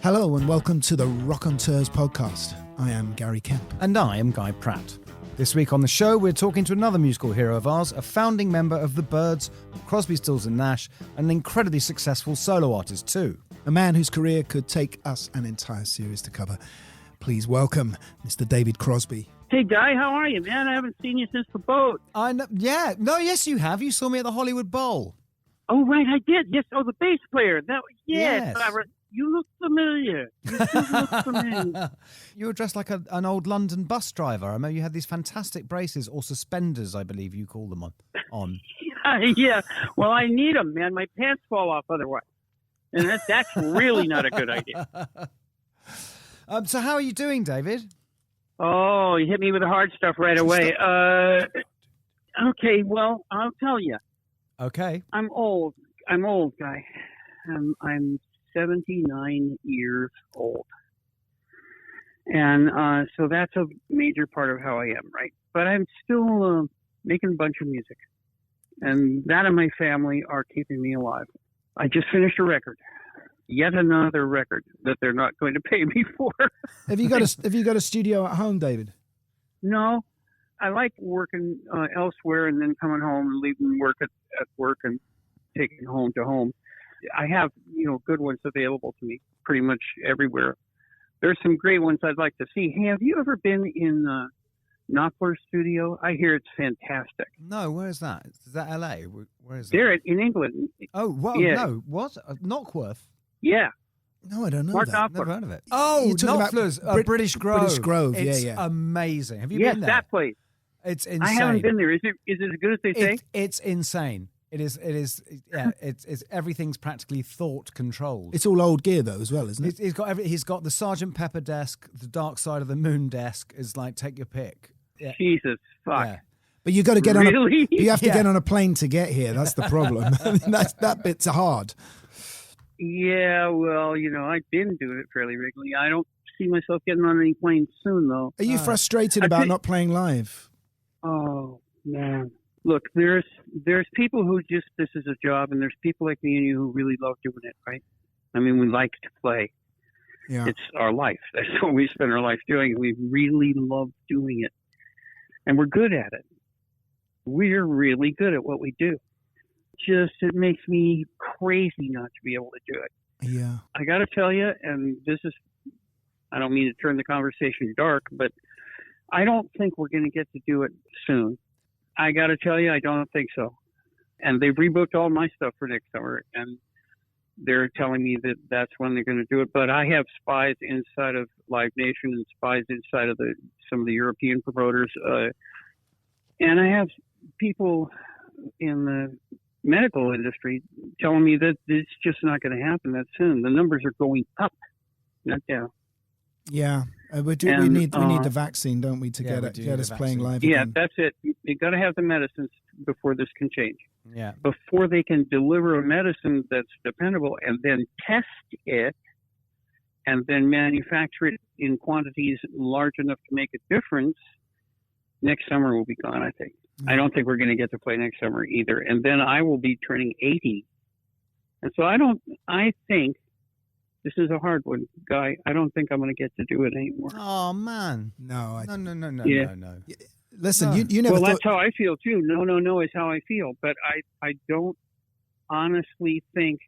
Hello and welcome to the Rockonteurs podcast. I am Gary Kemp. And I am Guy Pratt. This week on the show, we're talking to another musical hero of ours, a founding member of the Byrds, Crosby, Stills and Nash, and an incredibly successful solo artist too. A man whose career could take us an entire series to cover. Please welcome Mr. David Crosby. Hey, Guy, how are you, man? I haven't seen you since the boat. I know, yeah. No, yes, you have. You saw me at the Hollywood Bowl. Oh, right, I did. Yes, the bass player. Yes. You look familiar. You do look familiar. You were dressed like an old London bus driver. I remember you had these fantastic braces, or suspenders, I believe you call them on. Yeah. Well, I need them, man. My pants fall off otherwise. And that's really not a good idea. So how are you doing, David? Oh, you hit me with the hard stuff right away. Okay, well, I'll tell you. Okay. I'm old, Guy. I'm 79 years old. And so that's a major part of how I am, right? But I'm still making a bunch of music. And that and my family are keeping me alive. I just finished a record. Yet another record that they're not going to pay me for. Have you got a studio at home, David? No. I like working elsewhere and then coming home and leaving work at work and taking home to home. I have, good ones available to me pretty much everywhere. There's some great ones I'd like to see. Hey, have you ever been in Knopfler's studio? I hear it's fantastic. No, where is that? Is that LA? Where is it? They're in England. Oh, well, yeah. No. What? Knockworth? Yeah. No, I don't know Mark that. Never heard of it. Oh, Knopfler's, British Grove. British Grove, it's yeah. amazing. Have you yes, been there? That place. It's insane. I haven't been there. Is it as good as they say? It's insane. It is. Yeah. It's everything's practically thought controlled. It's all old gear though, as well, isn't it? He's got the Sergeant Pepper desk, the Dark Side of the Moon desk. Is like take your pick. Yeah. Jesus fuck. Yeah. But you got to get on. You have to Yeah. get on a plane to get here. That's the problem. I mean, that bit's hard. Yeah, well, I've been doing it fairly regularly. I don't see myself getting on any plane soon, though. Are you frustrated about not playing live? Oh, man. Look, there's people who just, this is a job, and there's people like me and you who really love doing it, right? I mean, we like to play. Yeah. It's our life. That's what we spend our life doing. We really love doing it. And we're good at it. We're really good at what we do. It makes me crazy not to be able to do it. Yeah. I got to tell you, and I don't mean to turn the conversation dark, but I don't think we're going to get to do it soon. I got to tell you, I don't think so. And they've rebooked all my stuff for next summer, and they're telling me that that's when they're going to do it. But I have spies inside of Live Nation and spies inside of some of the European promoters. And I have people in the medical industry telling me that it's just not going to happen that soon. The numbers are going up, not down. Yeah, we need the vaccine, don't we, to get us playing live again? Yeah, that's it. You got to have the medicines before this can change. Yeah. Before they can deliver a medicine that's dependable and then test it and then manufacture it in quantities large enough to make a difference, next summer will be gone, I think. I don't think we're going to get to play next summer either. And then I will be turning 80. And so I think, this is a hard one, Guy. I don't think I'm going to get to do it anymore. Oh, man. No. No. Listen, No. you never Well, thought... that's how I feel, too. No is how I feel. But I don't honestly think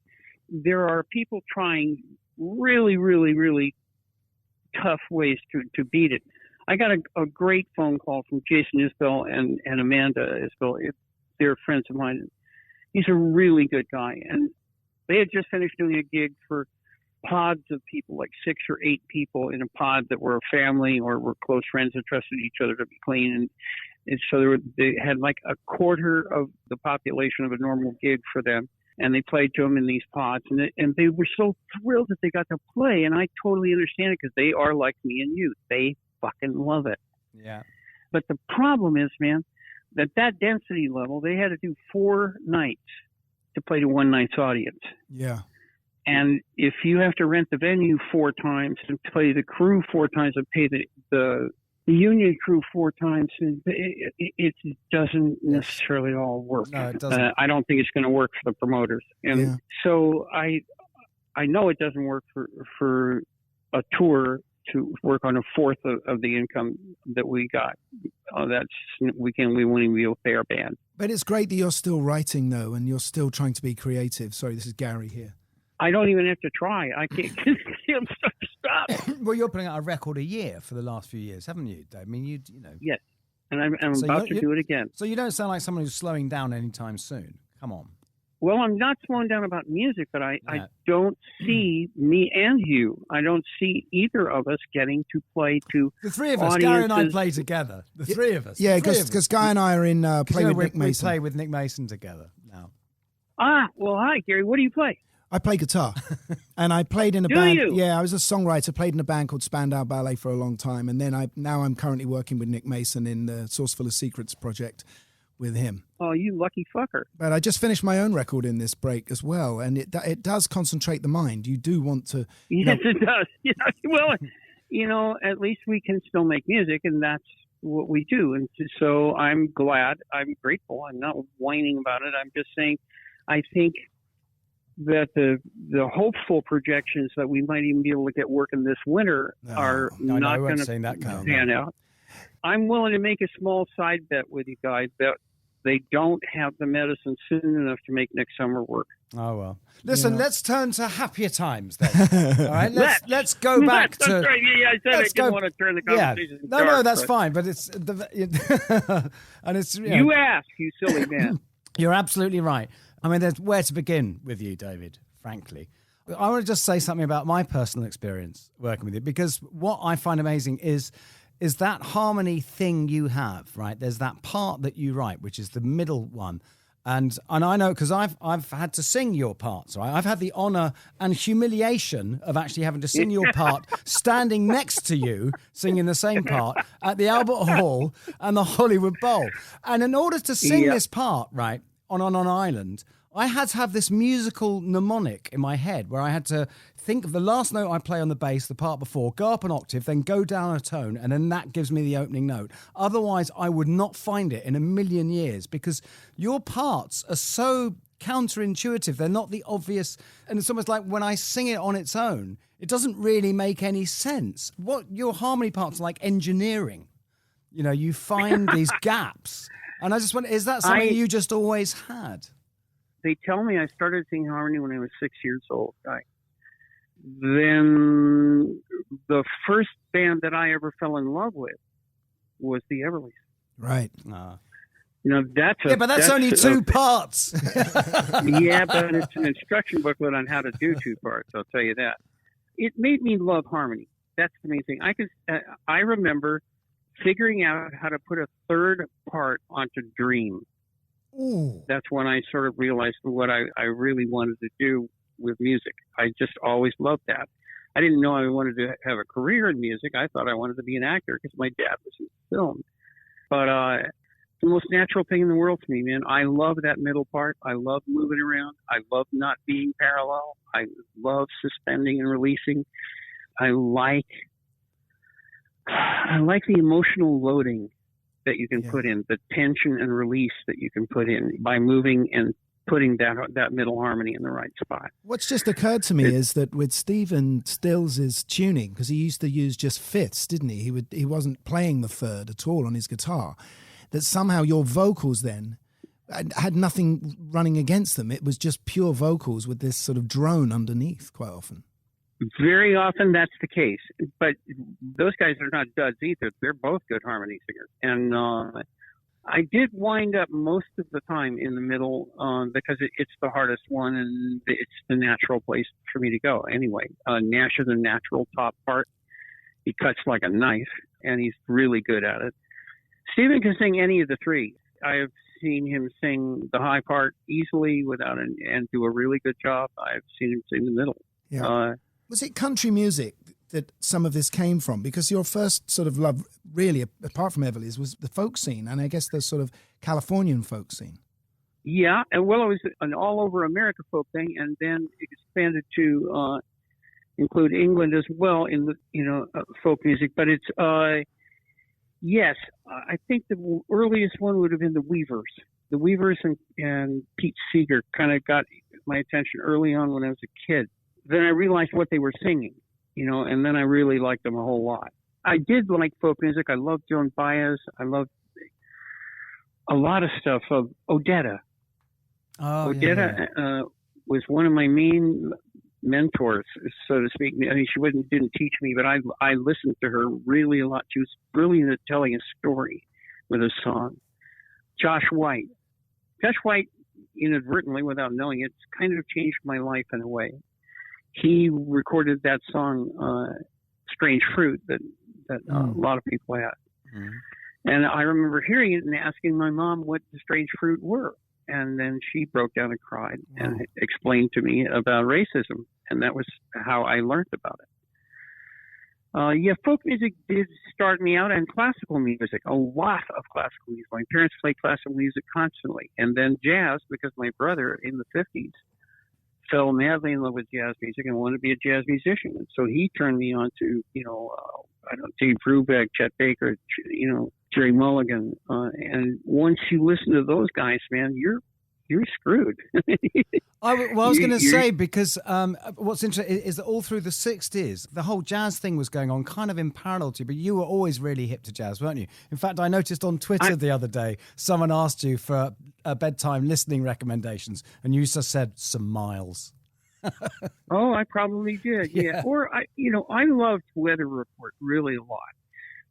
there are people trying really, really, really tough ways to beat it. I got a great phone call from Jason Isbell and Amanda Isbell. They're friends of mine. He's a really good guy. And they had just finished doing a gig for pods of people, like 6 or 8 people in a pod that were a family or were close friends and trusted each other to be clean. And so they had like a quarter of the population of a normal gig for them. And they played to them in these pods. And they were so thrilled that they got to play. And I totally understand it because they are like me and you. They fucking love it. Yeah. But the problem is, man, that density level, they had to do 4 nights to play to one night's audience. Yeah. And if you have to rent the venue 4 times and play the crew 4 times and pay the union crew 4 times, it doesn't necessarily all work. No, it doesn't. I don't think it's going to work for the promoters. And so I know it doesn't work for a tour to work on a fourth of the income that we got. We won't even be able to pay our band. But it's great that you're still writing, though, and you're still trying to be creative. Sorry, this is Gary here. I don't even have to try. I can't. I'm stop. Well, you're putting out a record a year for the last few years, haven't you, Dave? I mean, you know. Yes, and I'm about to do it again. So you don't sound like someone who's slowing down anytime soon. Come on. Well, I'm not slowing down about music, but I don't see me and you. I don't see either of us getting to play to the three of us. Gary and I play together. The three of us. Yeah, because Guy and I are in play with Nick Mason. We play with Nick Mason together now. Well, hi, Gary. What do you play? I play guitar, and I played in a band. You? Yeah, I was a songwriter. Played in a band called Spandau Ballet for a long time, and then I'm currently working with Nick Mason in the Source Full of Secrets project with him. Oh, you lucky fucker! But I just finished my own record in this break as well, and it does concentrate the mind. You do want to. Yes, it does. Well, at least we can still make music, and that's what we do. And so I'm glad. I'm grateful. I'm not whining about it. I'm just saying, I think that the hopeful projections that we might even be able to get working this winter are not going to pan out. I'm willing to make a small side bet with you guys that they don't have the medicine soon enough to make next summer work. Oh, well. Listen, let's turn to happier times then. All right, let's go back to... That's right. Yeah, I said I didn't want to turn the conversation dark. No, that's fine, but it's... and it's You ask, you silly man. You're absolutely right. I mean, there's where to begin with you, David, frankly. I want to just say something about my personal experience working with you, because what I find amazing is that harmony thing you have, right? There's that part that you write, which is the middle one. And I know, because I've had to sing your parts, right? I've had the honor and humiliation of actually having to sing your part, standing next to you, singing the same part at the Albert Hall and the Hollywood Bowl. And in order to sing this part, right, on Island, I had to have this musical mnemonic in my head where I had to think of the last note I play on the bass, the part before, go up an octave, then go down a tone, and then that gives me the opening note. Otherwise, I would not find it in a million years, because your parts are so counterintuitive. They're not the obvious, and it's almost like when I sing it on its own, it doesn't really make any sense. What your harmony parts are like engineering. You find these gaps. And I just wonder, is that something you just always had? They tell me I started singing harmony when I was 6 years old. Then the first band that I ever fell in love with was the Everlys. Right. But that's only two parts. Yeah, but it's an instruction booklet on how to do two parts. I'll tell you that. It made me love harmony. That's the main thing. I remember figuring out how to put a third part onto Dream. Ooh. That's when I sort of realized what I really wanted to do with music. I just always loved that. I didn't know I wanted to have a career in music. I thought I wanted to be an actor because my dad was in film. But the most natural thing in the world to me, man. I love that middle part. I love moving around. I love not being parallel. I love suspending and releasing. I like the emotional loading that you can put in, the tension and release that you can put in by moving and putting that middle harmony in the right spot. What's just occurred to me is that with Stephen Stills' tuning, because he used to use just fifths, didn't he? He wasn't playing the third at all on his guitar. That somehow your vocals then had nothing running against them. It was just pure vocals with this sort of drone underneath quite often. Very often that's the case, but those guys are not duds either. They're both good harmony singers. And I did wind up most of the time in the middle because it's the hardest one and it's the natural place for me to go anyway. Nash is a natural top part. He cuts like a knife, and he's really good at it. Stephen can sing any of the three. I have seen him sing the high part easily and do a really good job. I've seen him sing the middle. Yeah. Was it country music that some of this came from? Because your first sort of love, really, apart from Everly's, was the folk scene, and I guess the sort of Californian folk scene. Yeah, and well, it was an all-over America folk thing, and then it expanded to include England as well in the folk music. But it's yes, I think the earliest one would have been the Weavers. The Weavers and Pete Seeger kind of got my attention early on when I was a kid. then I realized what they were singing, and then I really liked them a whole lot. I did like folk music. I loved Joan Baez. I loved a lot of stuff of Odetta. Oh, Odetta was one of my main mentors, so to speak. I mean, she didn't teach me, but I listened to her really a lot. She was brilliant at telling a story with a song. Josh White, inadvertently, without knowing it, kind of changed my life in a way. He recorded that song, "Strange Fruit," that a lot of people had. Mm. And I remember hearing it and asking my mom what the Strange Fruit were. And then she broke down and cried and explained to me about racism. And that was how I learned about it. Folk music did start me out, and classical music, a lot of classical music. My parents played classical music constantly. And then jazz, because my brother in the 50s fell madly in love with jazz music and wanted to be a jazz musician. And so he turned me on to, Dave Brubeck, Chet Baker, Jerry Mulligan. And once you listen to those guys, man, you're screwed. I was going to say, because what's interesting is that all through the 60s, the whole jazz thing was going on kind of in parallel to you, but you were always really hip to jazz, weren't you? In fact, I noticed on Twitter the other day, someone asked you for bedtime listening recommendations, and you just said some Miles. Oh, I probably did, yeah. Or, I loved Weather Report really a lot.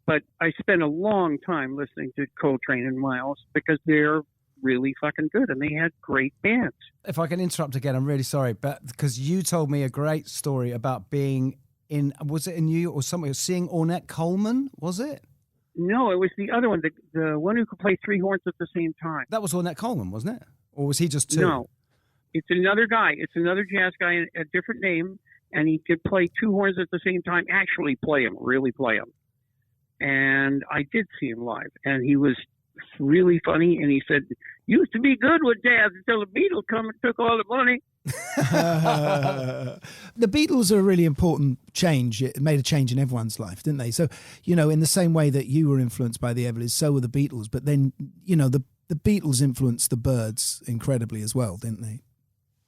But I spent a long time listening to Coltrane and Miles because they're really fucking good, and they had great bands. If I can interrupt again, I'm really sorry, but because you told me a great story about being was it in New York or somewhere, seeing Ornette Coleman, was it? No, it was the other one, the one who could play three horns at the same time. That was Ornette Coleman, wasn't it? Or was he just two? No, it's another guy. It's another jazz guy, a different name, and he could play two horns at the same time, really play them. And I did see him live, and he was really funny, and he said, used to be good with jazz until the Beatles come and took all the money. The Beatles are a really important change. It made a change in everyone's life, didn't they? So, in the same way that you were influenced by the Everlys, so were the Beatles. But then, the Beatles influenced the Byrds incredibly as well, didn't they?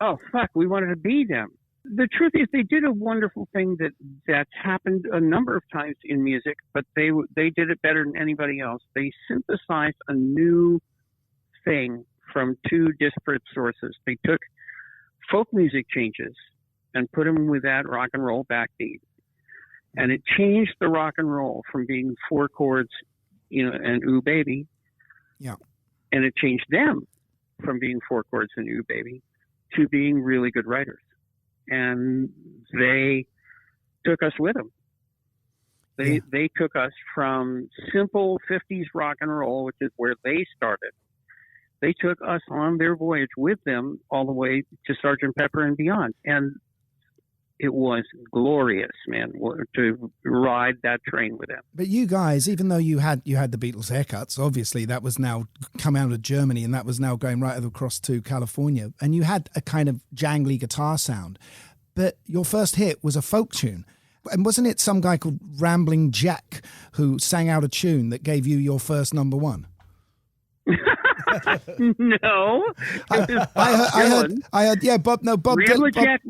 Oh, fuck, we wanted to be them. The truth is, they did a wonderful thing that's happened a number of times in music, but they did it better than anybody else. They synthesized a new thing from two disparate sources. They took folk music changes and put them with that rock and roll backbeat, and it changed the rock and roll from being four chords, and ooh baby, yeah, and it changed them from being four chords and ooh baby to being really good writers. And they took us with them. They took us from simple 50s rock and roll, which is where they started. They took us on their voyage with them all the way to Sgt. Pepper and beyond. And it was glorious, man, to ride that train with them. But you guys, even though you had the Beatles haircuts, obviously that was now come out of Germany and that was now going right across to California, and you had a kind of jangly guitar sound. But your first hit was a folk tune. And wasn't it some guy called Rambling Jack who sang out a tune that gave you your first number one? No. I heard, yeah, Bob Rambling Jack.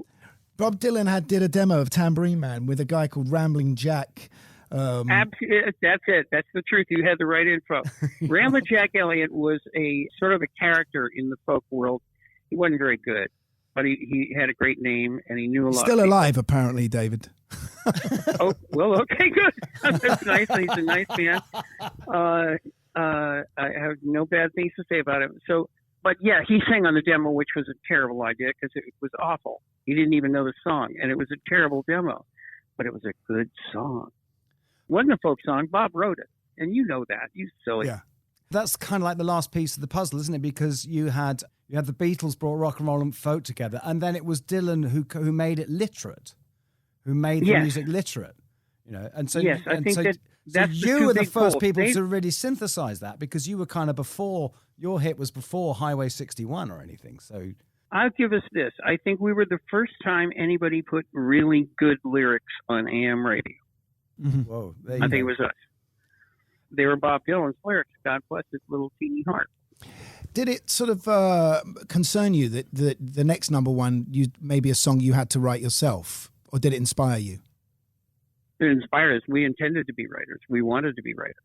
Bob Dylan did a demo of Tambourine Man with a guy called Rambling Jack. Absolutely, that's it. That's the truth. You had the right info. Rambling Jack Elliott was a sort of a character in the folk world. He wasn't very good, but he had a great name and he knew a lot. Still alive, apparently, David. Oh, well, okay, good. That's nice. He's a nice man. I have no bad things to say about him. So, but yeah, he sang on the demo, which was a terrible idea because it was awful. He didn't even know the song, and it was a terrible demo, but it was a good song. It wasn't a folk song. Bob wrote it, and you know that. You silly. Yeah. That's kind of like the last piece of the puzzle, isn't it? Because you had the Beatles brought rock and roll and folk together, and then it was Dylan who made it literate, who made the music literate. And so yes, I think that's you were the first people to really synthesize that, because you were kind of before, your hit was before Highway 61 or anything. So I'll give us this. I think we were the first time anybody put really good lyrics on AM radio. Mm-hmm. Whoa, I think it was us. They were Bob Dylan's lyrics. God bless his little teeny heart. Did it sort of concern you that the next number one, maybe a song you had to write yourself, or did it inspire you? It inspired us. We intended to be writers. We wanted to be writers.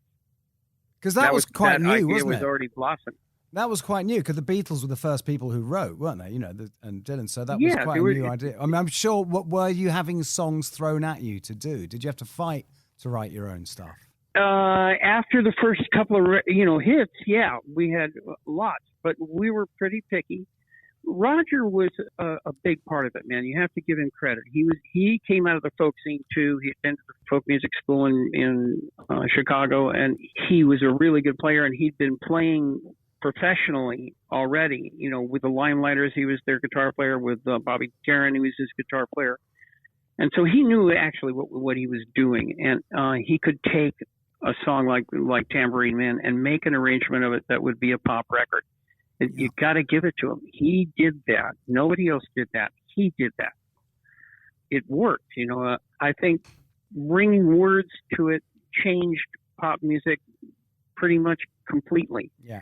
Because that was quite new, wasn't it? Was already blossomed. That was quite new, because the Beatles were the first people who wrote, weren't they? And Dylan. So that was quite a new idea. I mean, I'm sure. What were you having songs thrown at you to do? Did you have to fight to write your own stuff? After the first couple of hits, yeah, we had lots, but we were pretty picky. Roger was a big part of it, man. You have to give him credit. He came out of the folk scene too. He attended the folk music school in Chicago, and he was a really good player. And he'd been playing professionally already. With the Limelighters, he was their guitar player. With Bobby Darin, he was his guitar player. And so he knew actually what he was doing, and he could take a song like Tambourine Man and make an arrangement of it that would be a pop record. You got to give it to him. He did that. Nobody else did that. He did that. It worked. I think bringing words to it changed pop music pretty much completely. Yeah.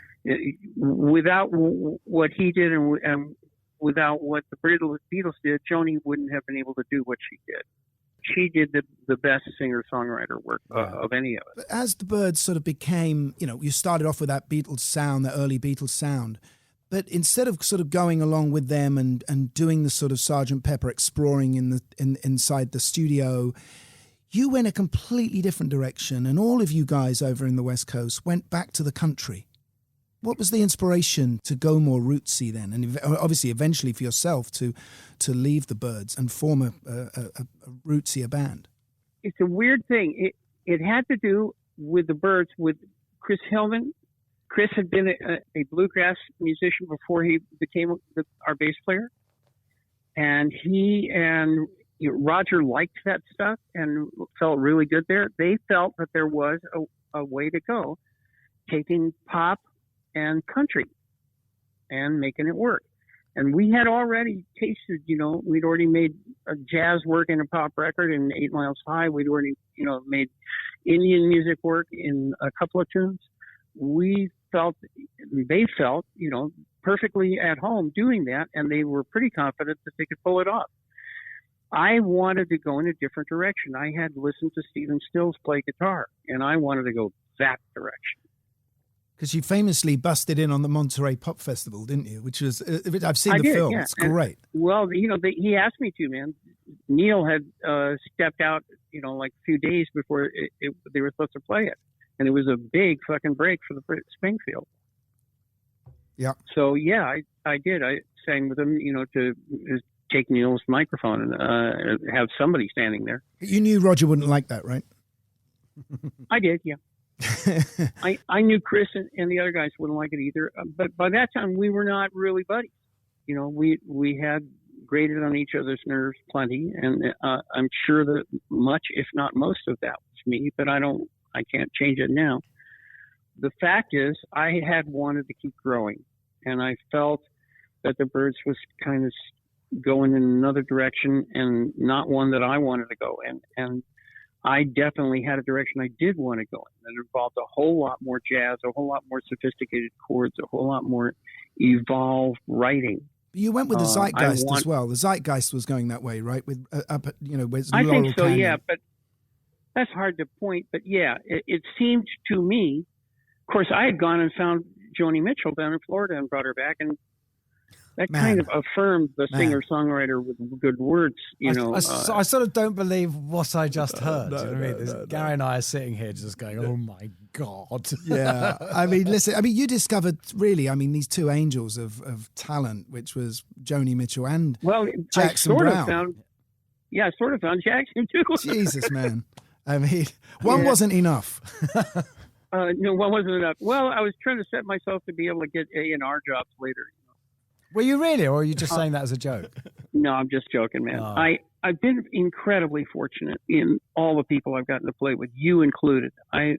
Without what he did and without what the Beatles did, Joni wouldn't have been able to do what she did. She did the best singer-songwriter work of any of us. As the Byrds sort of became, you started off with that Beatles sound, that early Beatles sound, but instead of sort of going along with them and doing the sort of Sgt. Pepper exploring inside the studio, you went a completely different direction, and all of you guys over in the West Coast went back to the country. What was the inspiration to go more rootsy then, and obviously eventually for yourself to leave the Byrds and form a rootsier band? It's a weird thing. It had to do with the Byrds, with Chris Hillman. Chris had been a bluegrass musician before he became our bass player, and he and Roger liked that stuff and felt really good there. They felt that there was a way to go, taking pop and country and making it work. And we had already tasted, we'd already made a jazz work in a pop record in 8 Miles High. We'd already, made Indian music work in a couple of tunes. They felt, perfectly at home doing that, and they were pretty confident that they could pull it off. I wanted to go in a different direction. I had listened to Stephen Stills play guitar, and I wanted to go that direction. Because you famously busted in on the Monterey Pop Festival, didn't you? Which was, I've seen the film. Yeah. It's great. Well, he asked me to, man. Neil had stepped out, like a few days before they were supposed to play it. And it was a big fucking break for the Springfield. Yeah. So, yeah, I did. I sang with him, to take Neil's microphone and have somebody standing there. You knew Roger wouldn't like that, right? I did, yeah. I knew Chris and the other guys wouldn't like it either, but by that time we were not really buddies. We had grated on each other's nerves plenty, and I'm sure that much, if not most of that was me, but I can't change it now. The fact is, I had wanted to keep growing, and I felt that the Byrds was kind of going in another direction and not one that I wanted to go in. And I definitely had a direction I did want to go in that involved a whole lot more jazz, a whole lot more sophisticated chords, a whole lot more evolved writing. You went with the Zeitgeist as well. The Zeitgeist was going that way, right? With with I Laurel think so, Canyon. yeah. But that's hard to point. But yeah, it seemed to me. Of course, I had gone and found Joni Mitchell down in Florida and brought her back, and that kind of affirmed the singer-songwriter with good words, I sort of don't believe what I just heard. Gary and I are sitting here just going, oh my God. Yeah. Listen, you discovered really, these two angels of talent, which was Joni Mitchell and Jackson Brown. I sort of found Jackson too. Jesus, man. One wasn't enough. No, one wasn't enough. Well, I was trying to set myself to be able to get A&R jobs later. Were you really, or are you just saying that as a joke? No, I'm just joking, man. Oh. I've been incredibly fortunate in all the people I've gotten to play with, you included. I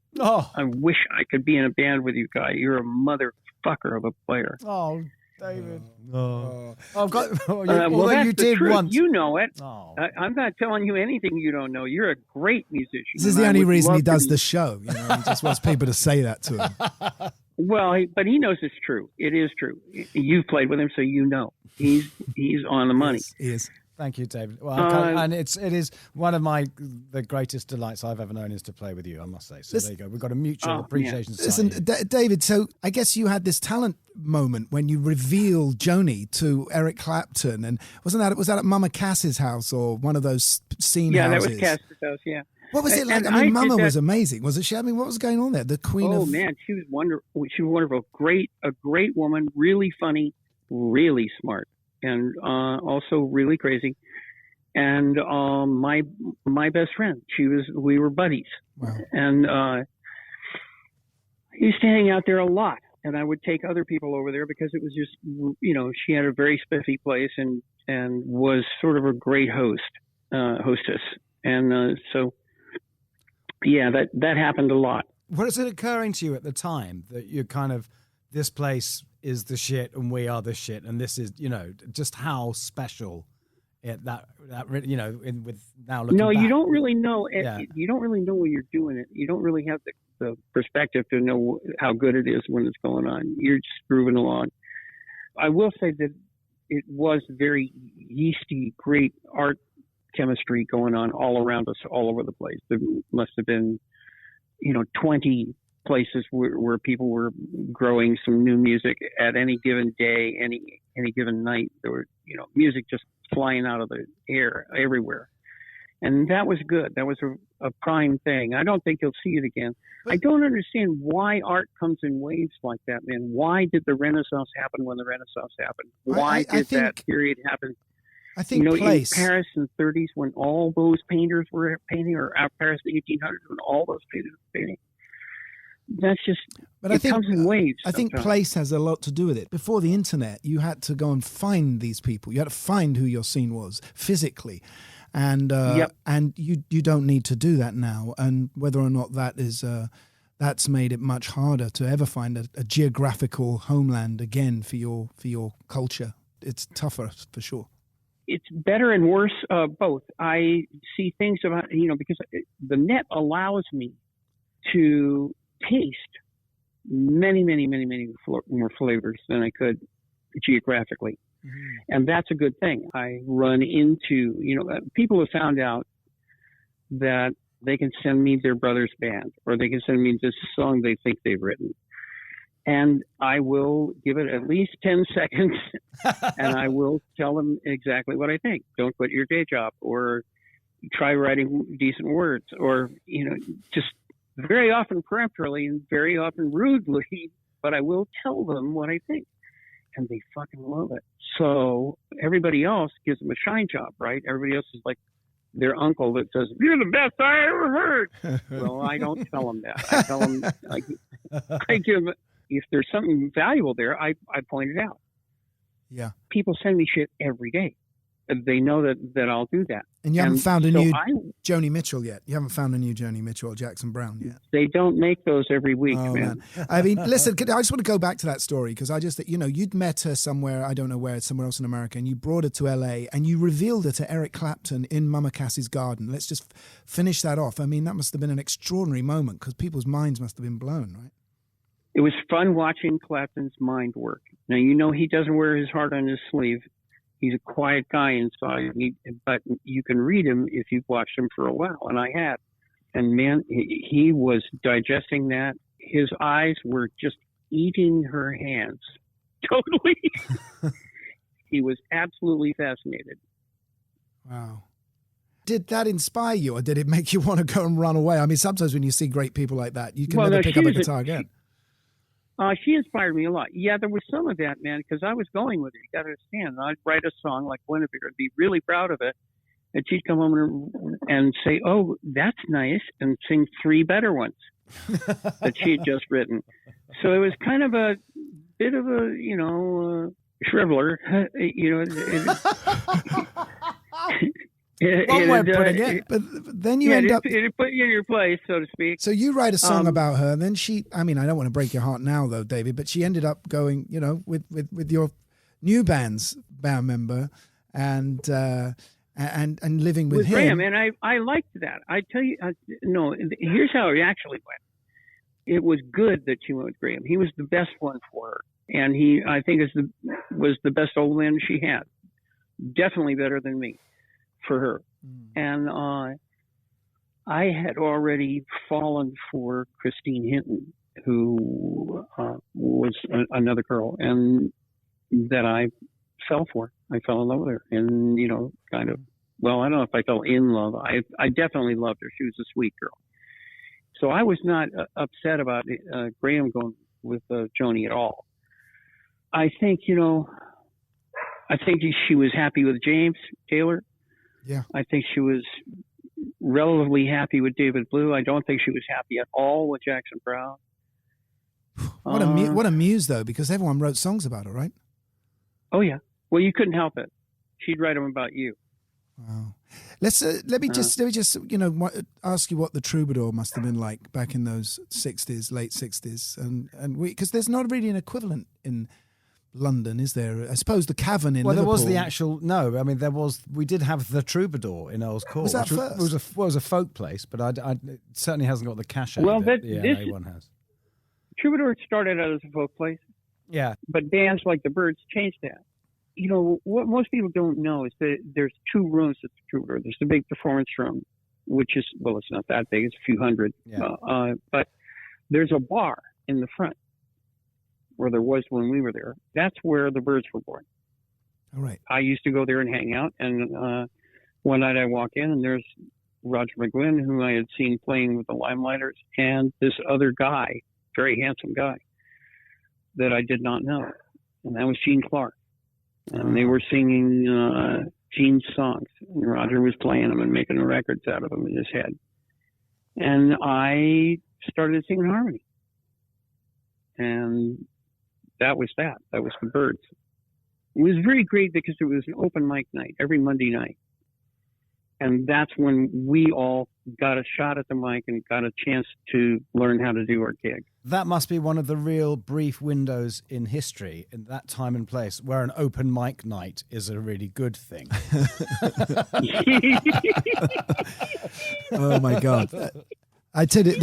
wish I could be in a band with you, Guy. You're a motherfucker of a player. Oh, David. Oh. Well, you did once. You know it. Oh. I'm not telling you anything you don't know. You're a great musician. This is the only reason he does the show. He just wants people to say that to him. Well, but he knows it's true. It is true. You've played with him, so you know he's on the money. He is. Thank you, David. Well, and it is one of the greatest delights I've ever known is to play with you, I must say. So there you go. We've got a mutual appreciation. Listen, David, so I guess you had this talent moment when you revealed Joni to Eric Clapton, and was that at Mama Cass's house or one of those scene houses? Yeah, that was Cass's house, yeah. What was it like? I mean, Mama was amazing, wasn't she? I mean, what was going on there? The queen of... Oh, man, she was wonderful. She was wonderful. A great woman, really funny, really smart, and also really crazy. And my best friend, we were buddies. Wow. And he used to hang out there a lot. And I would take other people over there because it was just, she had a very spiffy place and was sort of a great hostess. And so... Yeah, that happened a lot. Was it occurring to you at the time that you're kind of, this place is the shit and we are the shit, and this is, just how special with now looking No, back. you don't really know. Yeah. You don't really know when you're doing it. You don't really have the perspective to know how good it is when it's going on. You're just grooving along. I will say that it was very yeasty, great art chemistry going on all around us, all over the place. There must have been, 20 places where people were growing some new music at any given day, any given night. There were, music just flying out of the air everywhere. And that was good. That was a prime thing. I don't think you'll see it again. I don't understand why art comes in waves like that, man. Why did the Renaissance happen when the Renaissance happened? Why did that period happen? I think place. In Paris in the 30s when all those painters were painting, or out Paris in the 1800s when all those painters were painting. That's just, but it comes in waves. I think place has a lot to do with it. Before the internet, you had to go and find these people. You had to find who your scene was physically. And and you don't need to do that now. And whether or not that is that's made it much harder to ever find a geographical homeland again for your culture. It's tougher for sure. It's better and worse, both. I see things about, because the net allows me to taste many, many, many, many more flavors than I could geographically. Mm-hmm. And that's a good thing. I run into, people have found out that they can send me their brother's band, or they can send me this song they think they've written. And I will give it at least 10 seconds and I will tell them exactly what I think. Don't quit your day job, or try writing decent words, or, just very often peremptorily and very often rudely, but I will tell them what I think. And they fucking love it. So everybody else gives them a shine job, right? Everybody else is like their uncle that says, "You're the best I ever heard." Well, I don't tell them that. I tell them, I give, if there's something valuable there, I point it out. Yeah. People send me shit every day. They know that I'll do that. And you haven't found a new Joni Mitchell yet. You haven't found a new Joni Mitchell or Jackson Brown yet. They don't make those every week, man. I mean, listen, I just want to go back to that story because you'd met her somewhere, I don't know where, somewhere else in America, and you brought her to LA and you revealed her to Eric Clapton in Mama Cass's garden. Let's just finish that off. I mean, that must have been an extraordinary moment because people's minds must have been blown, right? It was fun watching Clapton's mind work. Now, he doesn't wear his heart on his sleeve. He's a quiet guy inside, but you can read him if you've watched him for a while, and I had. And man, he was digesting that. His eyes were just eating her hands. Totally. He was absolutely fascinated. Wow. Did that inspire you, or did it make you want to go and run away? I mean, sometimes when you see great people like that, you can never pick up a guitar again. She inspired me a lot. Yeah, there was some of that, man, because I was going with her. You got to understand. I'd write a song like Guinevere and be really proud of it. And she'd come home and say, "Oh, that's nice," and sing 3 better ones that she had just written. So it was kind of a bit of a, shriveler. One way of putting it. But then you end up... It put you in your place, so to speak. So you write a song about her, and then I mean, I don't want to break your heart now, though, David, but she ended up going, with your new band member and living with him. Graham, and I liked that. I tell you, no, here's how it actually went. it was good that she went with Graham. He was the best one for her, and I think, was the best old man she had. Definitely better than me for her. And I had already fallen for Christine Hinton, who was another girl, and that I fell for. I fell in love with her, and kind of. Well, I don't know if I fell in love. I definitely loved her. She was a sweet girl. So I was not upset about Graham going with Joni at all. I think, I think she was happy with James Taylor. Yeah. I think she was relatively happy with David Blue. I don't think she was happy at all with Jackson Browne. What a muse, though, because everyone wrote songs about her, right? Oh, yeah. Well, you couldn't help it. She'd write them about you. Wow. Let me just ask you what the Troubadour must have been like back in those late 60s, and because there's not really an equivalent in London, is there? I suppose the Cavern in Liverpool. There was the actual. No, I mean we did have the Troubadour in Earl's Court. Was that first? It was a folk place, but it certainly hasn't got the cachet that the LA one has. Troubadour started out as a folk place. Yeah, but bands like the Byrds changed that. What most people don't know is that there's two rooms at the Troubadour. There's the big performance room, which is, it's not that big. It's a few hundred. Yeah. But there's a bar in the front, where there was when we were there. That's where the Byrds were born. All right. I used to go there and hang out. And one night I walk in, and there's Roger McGuinn, who I had seen playing with the Limelighters, and this other guy, very handsome guy, that I did not know. And that was Gene Clark. And they were singing Gene's songs. And Roger was playing them and making the records out of them in his head. And I started singing harmony. And that was that. That was the Byrds. It was very great because it was an open mic night every Monday night. And that's when we all got a shot at the mic and got a chance to learn how to do our gig. That must be one of the real brief windows in history, in that time and place, where an open mic night is a really good thing. Oh, my God. I tell you,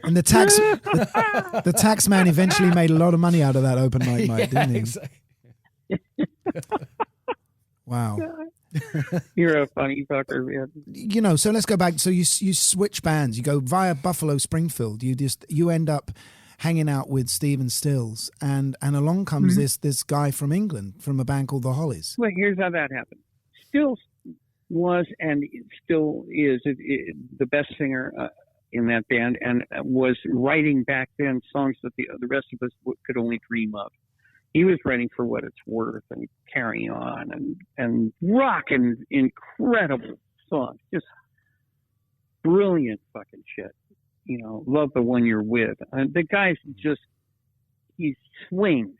and the tax man eventually made a lot of money out of that open mic night, didn't he? Exactly. Wow. You're a funny fucker, man. So let's go back. So you switch bands. You go via Buffalo Springfield. You end up hanging out with Stephen Stills, and along comes this guy from England from a band called the Hollies. Well, here's how that happened. Stills was and still is the best singer in that band, and was writing back then songs that the rest of us could only dream of. He was writing For What It's Worth and Carry On and rocking incredible songs. Just brilliant fucking shit. Love the One You're With. The guy's he swings.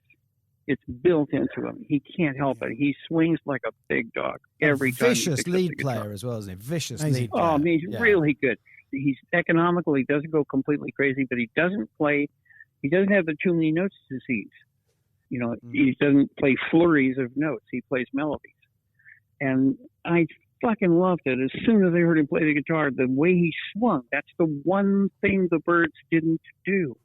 It's built into him. He can't help it. He swings like a big dog every time. Vicious lead player as well, isn't he? Vicious lead player. Oh, he's really good. He's economical. He doesn't go completely crazy, but he doesn't have the too many notes disease. He doesn't play flurries of notes. He plays melodies. And I fucking loved it. As soon as I heard him play the guitar, the way he swung, that's the one thing the Byrds didn't do.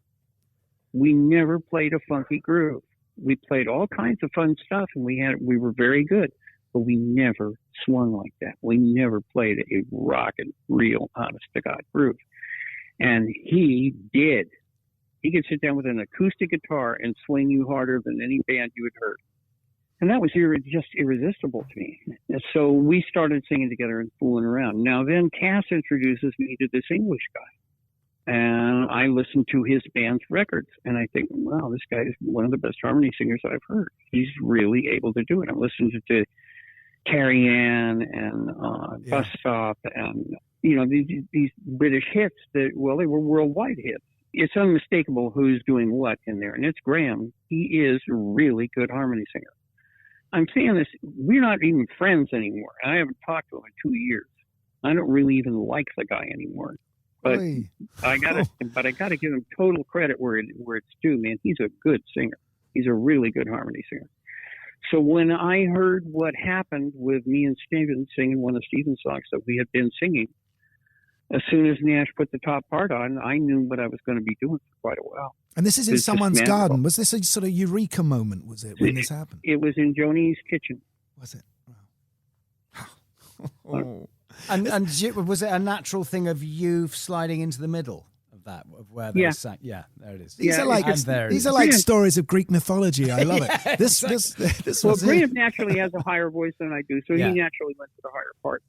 We never played a funky groove. We played all kinds of fun stuff, and we were very good, but we never swung like that. We never played a rockin', real, honest-to-God groove. And he did. He could sit down with an acoustic guitar and swing you harder than any band you had heard. And that was just irresistible to me. And so we started singing together and fooling around. Now then, Cass introduces me to this English guy. And I listened to his band's records. And I think, wow, this guy is one of the best harmony singers I've heard. He's really able to do it. I'm listening to Carrie Ann and Bus Stop and, these British hits that, they were worldwide hits. It's unmistakable who's doing what in there. And it's Graham. He is a really good harmony singer. I'm saying this, we're not even friends anymore. I haven't talked to him in 2 years. I don't really even like the guy anymore. But I gotta give him total credit where it's due, man. He's a good singer. He's a really good harmony singer. So when I heard what happened with me and Steven singing one of Steven's songs that we had been singing, as soon as Nash put the top part on, I knew what I was going to be doing for quite a while. And this is in It's just someone's magical. garden. Was this a sort of eureka moment, was it, when this happened? It was in Joni's kitchen. Was it? Wow. And was it a natural thing of you sliding into the middle of that, of where they sang? Yeah, there it is. These are like Graham, stories of Greek mythology. I love it. This well, was Graham naturally has a higher voice than I do, so Yeah. he naturally went to the higher part.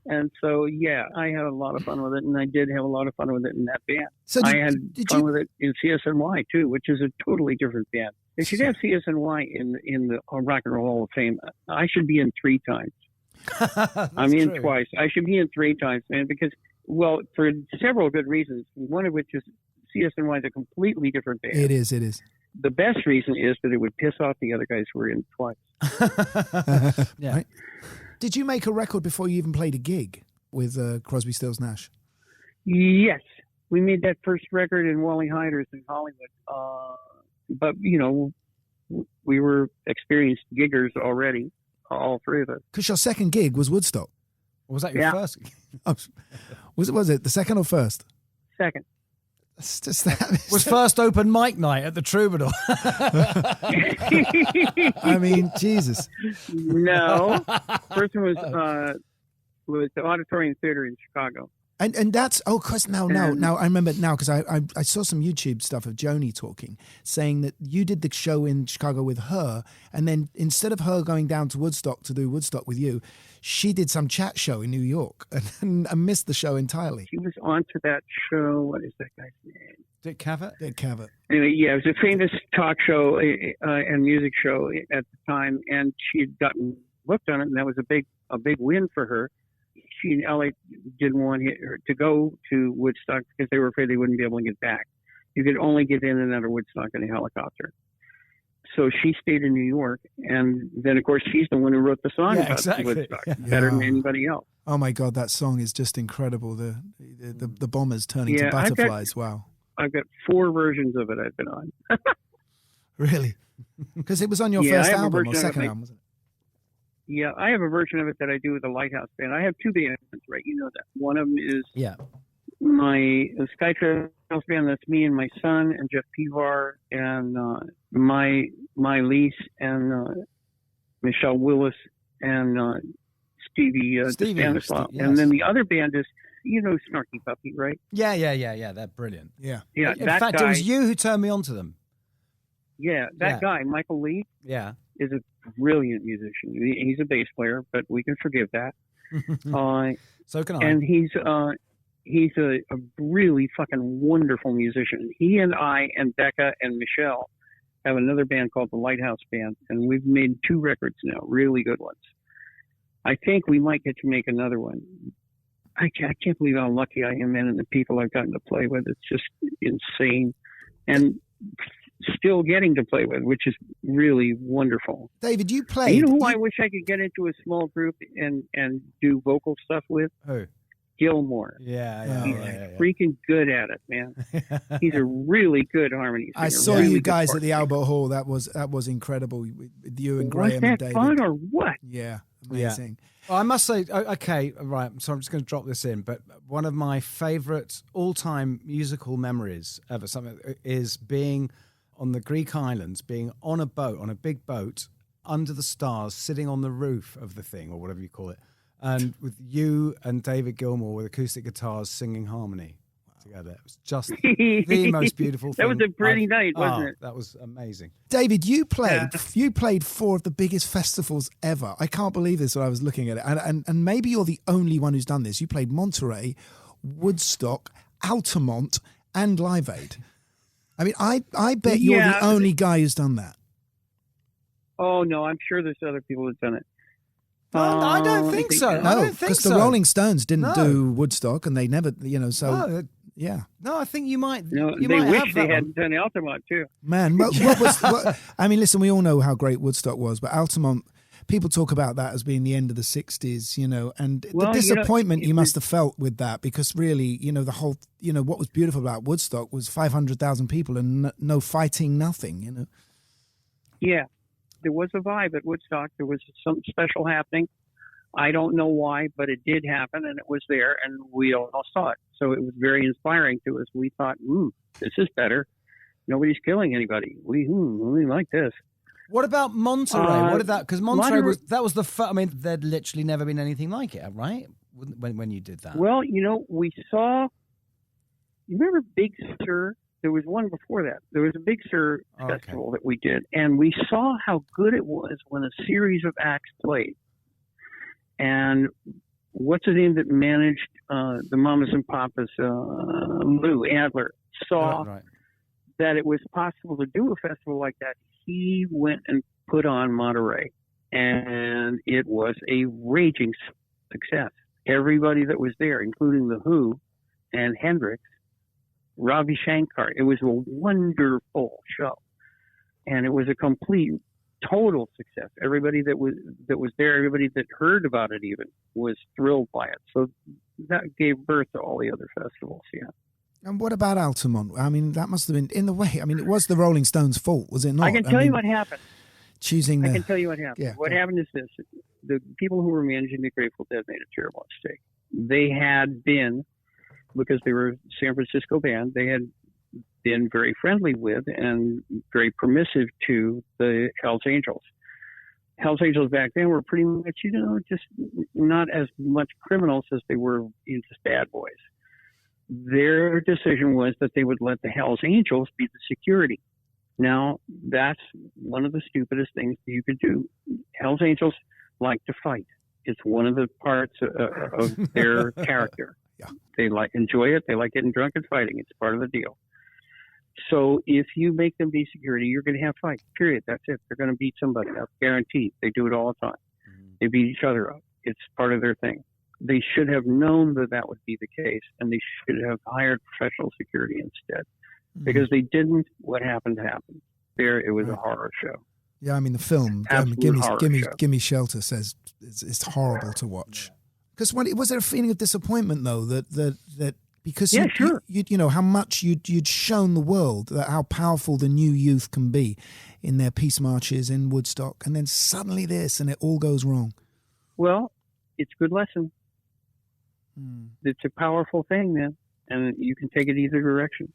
And so, yeah, I had a lot of fun with it, and I did have a lot of fun with it in that band. So I had fun with it in CSNY, too, which is a totally different band. They should have CSNY in the Rock and Roll Hall of Fame. I should be in 3 times. I'm in twice. I should be in 3 times, man, because, well, for several good reasons. One of which is CSNY is a completely different band. It is. The best reason is that it would piss off the other guys who were in twice. Yeah. Right? Did you make a record before you even played a gig with Crosby, Stills, Nash? Yes. We made that first record in Wally Hyder's in Hollywood. But, you know, we were experienced giggers already, all 3 of us. Because your second gig was Woodstock. Or was that your first? Was it the second or first? Second. It's just that. Was first open mic night at the Troubadour. I mean, Jesus. No. First one was the Auditorium Theater in Chicago. And that's cause now I remember now because I saw some YouTube stuff of Joni talking, saying that you did the show in Chicago with her, and then instead of her going down to Woodstock to do Woodstock with you, she did some chat show in New York and missed the show entirely. She was onto that show. What is that guy's name? Dick Cavett? Dick Cavett. Anyway, yeah, it was a famous talk show and music show at the time, and she had gotten booked on it, and that was a big win for her. She and Elliot didn't want her to go to Woodstock because they were afraid they wouldn't be able to get back. You could only get in and out of Woodstock in a helicopter. So she stayed in New York, and then, of course, she's the one who wrote the song about Woodstock better than anybody else. Oh, my God, that song is just incredible. The bombers turning to butterflies. Wow. I've got 4 versions of it I've been on. Really? Because it was on your first album or second album, wasn't it? Yeah, I have a version of it that I do with the Lighthouse Band. I have 2 bands, right? You know that. One of them is my Skytrails band. That's me and my son and Jeff Pivar and my lease and Michelle Willis and Stevie Stanislaw. Yes. And then the other band is, you know, Snarky Puppy, right? Yeah. They're brilliant. Yeah. In fact, it was you who turned me on to them. Yeah, that guy, Michael Lee, is a brilliant musician. He's a bass player, but we can forgive that. So can I. And he's a really fucking wonderful musician. He and I and Becca and Michelle have another band called the Lighthouse Band, and we've made 2 records now, really good ones. I think we might get to make another one. I can't believe how lucky I am, man, and the people I've gotten to play with. It's just insane. And still getting to play with, which is really wonderful. David, you played. You know who I wish I could get into a small group and do vocal stuff with? Who? Gilmore. Yeah. He's freaking good at it, man. He's a really good harmony singer. I saw really you guys at the Albert Hall. That was incredible. With you and Graham and David. Was that fun or what? Yeah, amazing. Well, I must say, okay, right. So I'm just going to drop this in, but one of my favorite all-time musical memories ever is being on the Greek islands, being on a boat, on a big boat, under the stars, sitting on the roof of the thing, or whatever you call it, and with you and David Gilmour with acoustic guitars singing harmony together. It was just the most beautiful thing. That was a pretty night, wasn't it? That was amazing. David, you played 4 of the biggest festivals ever. I can't believe this when I was looking at it. And maybe you're the only one who's done this. You played Monterey, Woodstock, Altamont, and Live Aid. I mean, I bet you're the only guy who's done that. Oh, no, I'm sure there's other people who've done it. I don't think so. No, because the Rolling Stones didn't do Woodstock, and they never, yeah. No, I think you might. They wish they hadn't done Altamont too. Man, what I mean, listen, we all know how great Woodstock was, but Altamont, people talk about that as being the end of the 60s, and the disappointment you must have felt with that, because really, the whole, what was beautiful about Woodstock was 500,000 people and no fighting, nothing, Yeah. There was a vibe at Woodstock. There was something special happening. I don't know why, but it did happen, and it was there, and we all saw it. So it was very inspiring to us. We thought, ooh, this is better. Nobody's killing anybody. We like this. What about Monterey? What did that? Because Monterey was the first. I mean, there'd literally never been anything like it, right? When you did that. Well, we saw. You remember Big Sur? There was one before that. There was a Big Sur festival that we did, and we saw how good it was when a series of acts played. And what's the name that managed the Mamas and Papas? Lou Adler saw that it was possible to do a festival like that. He went and put on Monterey, and it was a raging success. Everybody that was there, including The Who and Hendrix, Ravi Shankar, it was a wonderful show, and it was a complete, total success. Everybody that was there, everybody that heard about it even, was thrilled by it. So that gave birth to all the other festivals. Yeah. And what about Altamont? I mean, that must have been, in the way, I mean, it was the Rolling Stones' fault, was it not? I can tell you what happened. I can tell you what happened. Yeah, what happened is this. The people who were managing the Grateful Dead made a terrible mistake. They had been, because they were a San Francisco band, they had been very friendly with and very permissive to the Hells Angels. Hells Angels back then were pretty much, just not as much criminals as they were just bad boys. Their decision was that they would let the Hells Angels be the security. Now, that's one of the stupidest things you could do. Hells Angels like to fight. It's one of the parts of their character. Yeah. They enjoy it. They like getting drunk and fighting. It's part of the deal. So if you make them be security, you're going to have fights, period. That's it. They're going to beat somebody up, guaranteed. They do it all the time. Mm-hmm. They beat each other up. It's part of their thing. They should have known that would be the case, and they should have hired professional security instead. Mm-hmm. Because they didn't, what happened happened. There, it was a horror show. Yeah, I mean, the film, Gimme Shelter, says it's horrible to watch. Because was there a feeling of disappointment, though, that because sure. you know how much you'd shown the world that how powerful the new youth can be in their peace marches in Woodstock, and then suddenly this, and it all goes wrong. Well, it's a good lesson. It's a powerful thing, man, and you can take it either direction.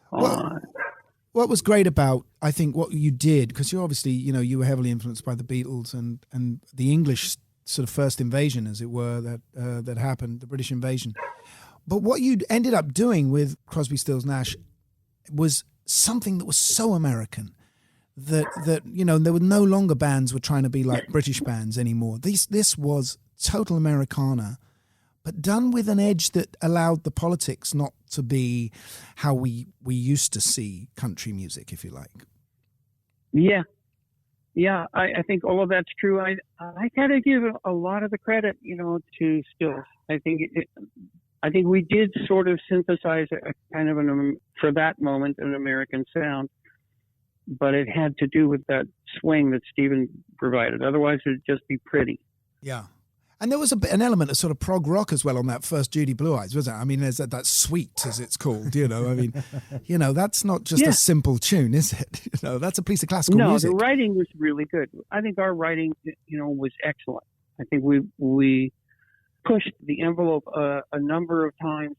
What was great about, I think, what you did, because you obviously, you were heavily influenced by the Beatles and the English sort of first invasion, as it were, that happened, the British invasion. But what you ended up doing with Crosby, Stills, Nash was something that was so American that there were no longer bands were trying to be like British bands anymore. This was total Americana, but done with an edge that allowed the politics not to be how we used to see country music, if you like. Yeah, I think all of that's true. I got to give a lot of the credit, to Stills. I think we did sort of synthesize a kind of for that moment, an American sound, but it had to do with that swing that Stephen provided. Otherwise, it'd just be pretty. Yeah. And there was an element of sort of prog rock as well on that first Judy Blue Eyes, wasn't it? I mean, there's that suite, as it's called, I mean, that's not just a simple tune, is it? That's a piece of classical music. No, the writing was really good. I think our writing, was excellent. I think we pushed the envelope a number of times,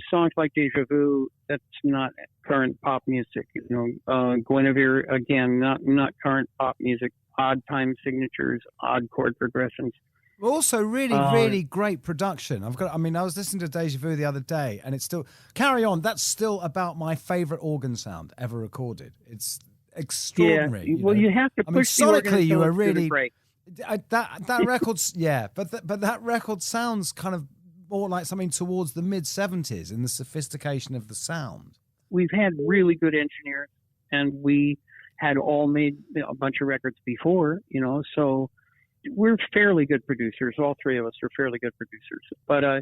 songs like Deja Vu, that's not current pop music, Guinevere, again, not current pop music, odd time signatures, odd chord progressions. Also, really great production. I was listening to Deja Vu the other day, and it's still Carry On. That's still about my favorite organ sound ever recorded. It's extraordinary. Yeah. Well, you have to push the organ sonically. You were really break. That record's but that record sounds kind of more like something towards the mid-70s in the sophistication of the sound. We've had really good engineers, and we had all made a bunch of records before, so. We're fairly good producers. All three of us are fairly good producers. But I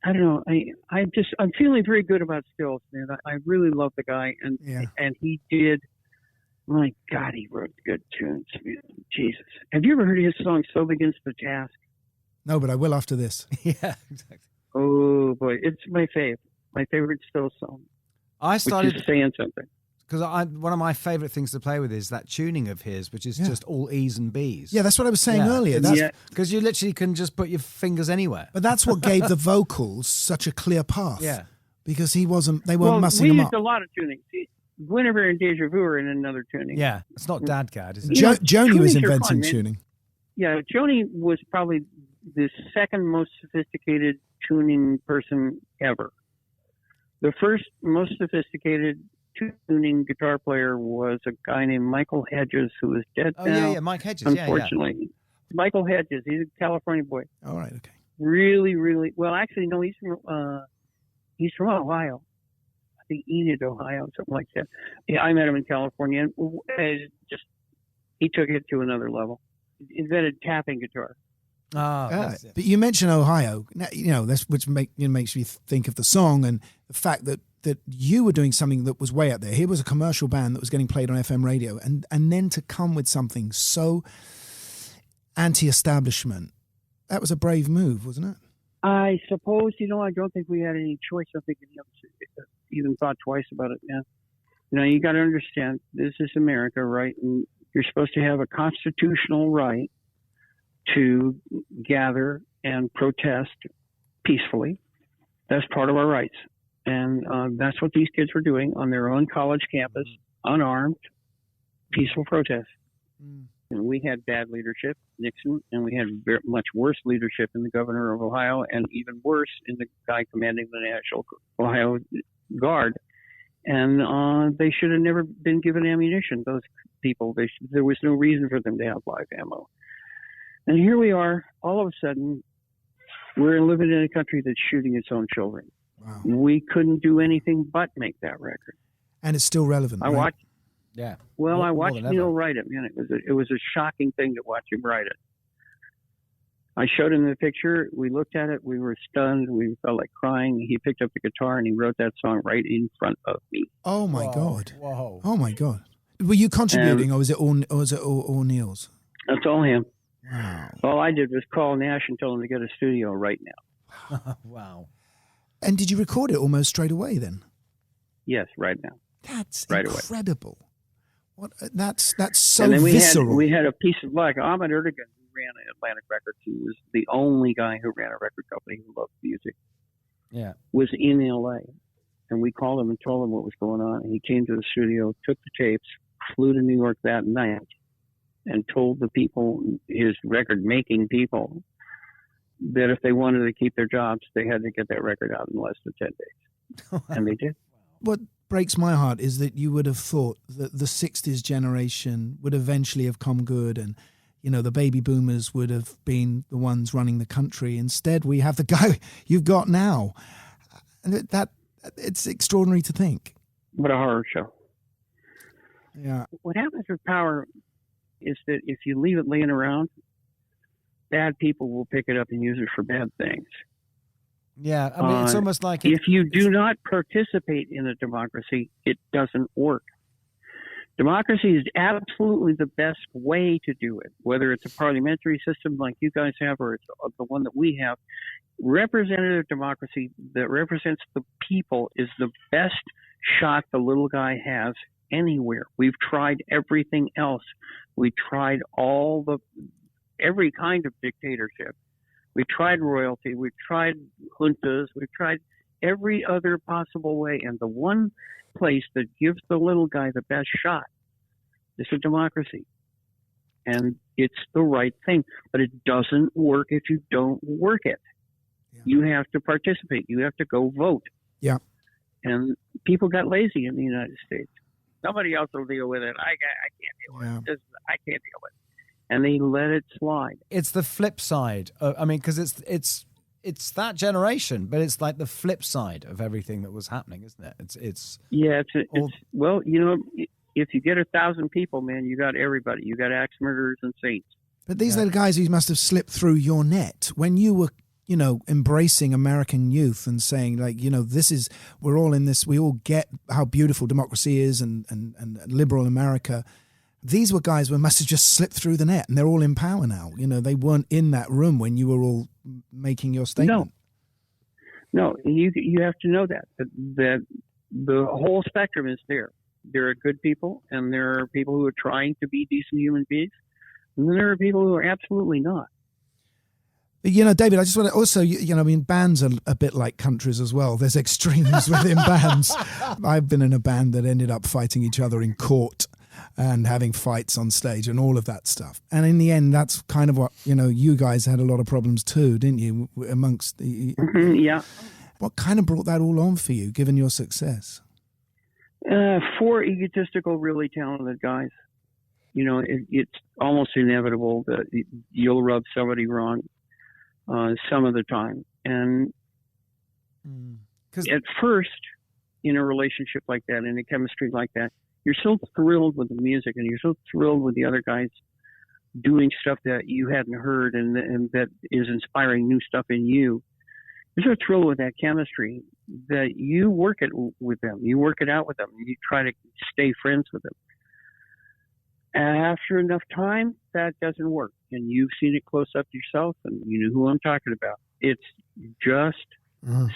don't know. I'm feeling very good about Stills, man. I really love the guy, and he did. My God, he wrote good tunes, man. Jesus, have you ever heard his song "So Begins the Task"? No, but I will after this. Yeah, exactly. Oh boy, it's my favorite Stills song. I started which is saying something. because one of my favorite things to play with is that tuning of his, which is just all E's and B's. Yeah, that's what I was saying earlier. Because you literally can just put your fingers anywhere. But that's what gave the vocals such a clear path. Yeah. Because they weren't mussing them up. We used a lot of tuning. See, Guinevere and Deja Vu are in another tuning. Yeah, it's not Dadgad, is it? Joni was inventing tuning. Yeah, Joni was probably the second most sophisticated tuning person ever. The first most sophisticated tuning guitar player was a guy named Michael Hedges, who is dead now. Oh, yeah, Mike Hedges, unfortunately. Yeah. Michael Hedges, he's a California boy. All right, okay. Really, really, well, actually, no, he's from Ohio. I think Enid, Ohio, something like that. Yeah, I met him in California. And he took it to another level. Invented tapping guitar. But you mentioned Ohio, that's which makes me think of the song and the fact that you were doing something that was way out there. Here was a commercial band that was getting played on FM radio, and then to come with something so anti-establishment, that was a brave move, wasn't it? I suppose, I don't think we had any choice. I think any of us even thought twice about it, man. You got to understand, this is America, right? And you're supposed to have a constitutional right to gather and protest peacefully. That's part of our rights. And that's what these kids were doing on their own college campus, unarmed, peaceful protest. And we had bad leadership, Nixon, and we had much worse leadership in the governor of Ohio, and even worse in the guy commanding the National Ohio Guard. And they should have never been given ammunition, those people. There was no reason for them to have live ammo. And here we are, all of a sudden, we're living in a country that's shooting its own children. Wow. We couldn't do anything but make that record. And it's still relevant. I watched More Neil write it, man. It was a shocking thing to watch him write it. I showed him the picture. We looked at it. We were stunned. We felt like crying. He picked up the guitar and he wrote that song right in front of me. Oh my God! Whoa! Oh my God! Were you contributing, or was it all Neil's? That's all him. Wow! All I did was call Nash and tell him to get a studio right now. Wow! And did you record it almost straight away then? Yes, right now. That's right incredible. Away. What? That's so and then visceral. We had a piece of luck. Ahmet Erdogan, who ran Atlantic Records, who was the only guy who ran a record company who loved music, was in L.A. And we called him and told him what was going on. And he came to the studio, took the tapes, flew to New York that night, and told the people, his record-making people, that if they wanted to keep their jobs, they had to get that record out in less than 10 days. And they did. What breaks my heart is that you would have thought that the 60s generation would eventually have come good and, the baby boomers would have been the ones running the country. Instead, we have the guy you've got now. And that it's extraordinary to think. What a horror show. Yeah. What happens with power is that if you leave it laying around, bad people will pick it up and use it for bad things. Yeah, I mean, it's almost like... If you do not participate in a democracy, it doesn't work. Democracy is absolutely the best way to do it, whether it's a parliamentary system like you guys have or it's the one that we have. Representative democracy that represents the people is the best shot the little guy has anywhere. We've tried everything else. We tried every kind of dictatorship. We tried royalty. We tried juntas. We tried every other possible way. And the one place that gives the little guy the best shot is a democracy. And it's the right thing. But it doesn't work if you don't work it. Yeah. You have to participate. You have to go vote. Yeah. And people got lazy in the United States. Somebody else will deal with it. I can't deal with it. I can't deal with it. And they let it slide. It's the flip side. I mean, because it's that generation, but it's like the flip side of everything that was happening, isn't it? It's well, if you get 1,000 people, man, you got everybody. You got axe murderers and saints. But these little guys who must have slipped through your net when you were, embracing American youth and saying like, we're all in this. We all get how beautiful democracy is and liberal America. These were guys who must have just slipped through the net, and they're all in power now. They weren't in that room when you were all making your statement. No, you have to know that the whole spectrum is there. There are good people, and there are people who are trying to be decent human beings, and then there are people who are absolutely not. You know, David, I just want to also, you know, I mean, bands are a bit like countries as well. There's extremes within bands. I've been in a band that ended up fighting each other in court and having fights on stage and all of that stuff. And in the end, that's kind of what, you know, you guys had a lot of problems too, didn't you, amongst the... Yeah. What kind of brought that all on for you, given your success? 4 egotistical, really talented guys. You know, it's almost inevitable that you'll rub somebody wrong some of the time. And at first, in a relationship like that, in a chemistry like that, you're so thrilled with the music, and you're so thrilled with the other guys doing stuff that you hadn't heard and that is inspiring new stuff in you. You're so thrilled with that chemistry that you work it with them. You work it out with them. You try to stay friends with them. After enough time, that doesn't work. And you've seen it close up yourself, and you know who I'm talking about. It's just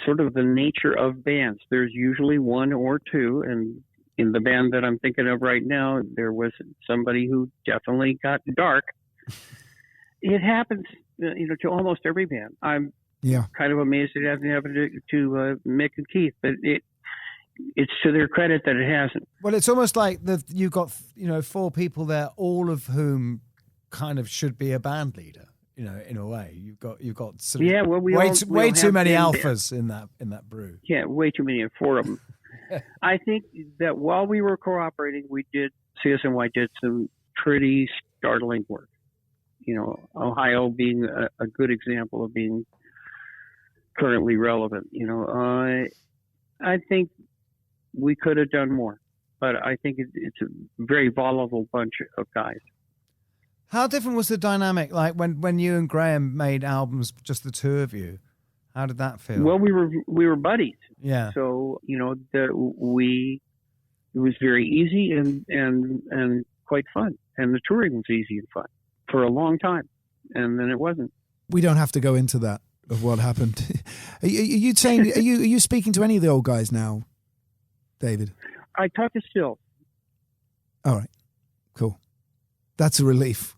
sort of the nature of bands. There's usually one or two, and in the band that I'm thinking of right now, there was somebody who definitely got dark. It happens, you know, to almost every band. I'm kind of amazed it hasn't happened to Mick and Keith, but it's to their credit that it hasn't. Well, it's almost like you've got, you know, 4 people there, all of whom kind of should be a band leader. You know, in a way, you've got sort of way too many alphas in that brew. Yeah, way too many, 4 of them. I think that while we were cooperating, CSNY did some pretty startling work. You know, Ohio being a good example of being currently relevant. You know, I think we could have done more, but I think it's a very volatile bunch of guys. How different was the dynamic, like when you and Graham made albums, just the two of you? How did that feel? Well, we were buddies. Yeah. So, you know, it was very easy and quite fun. And the touring was easy and fun for a long time. And then it wasn't. We don't have to go into that, of what happened. Are you saying, are you speaking to any of the old guys now, David? I talk to Still. All right. Cool. That's a relief.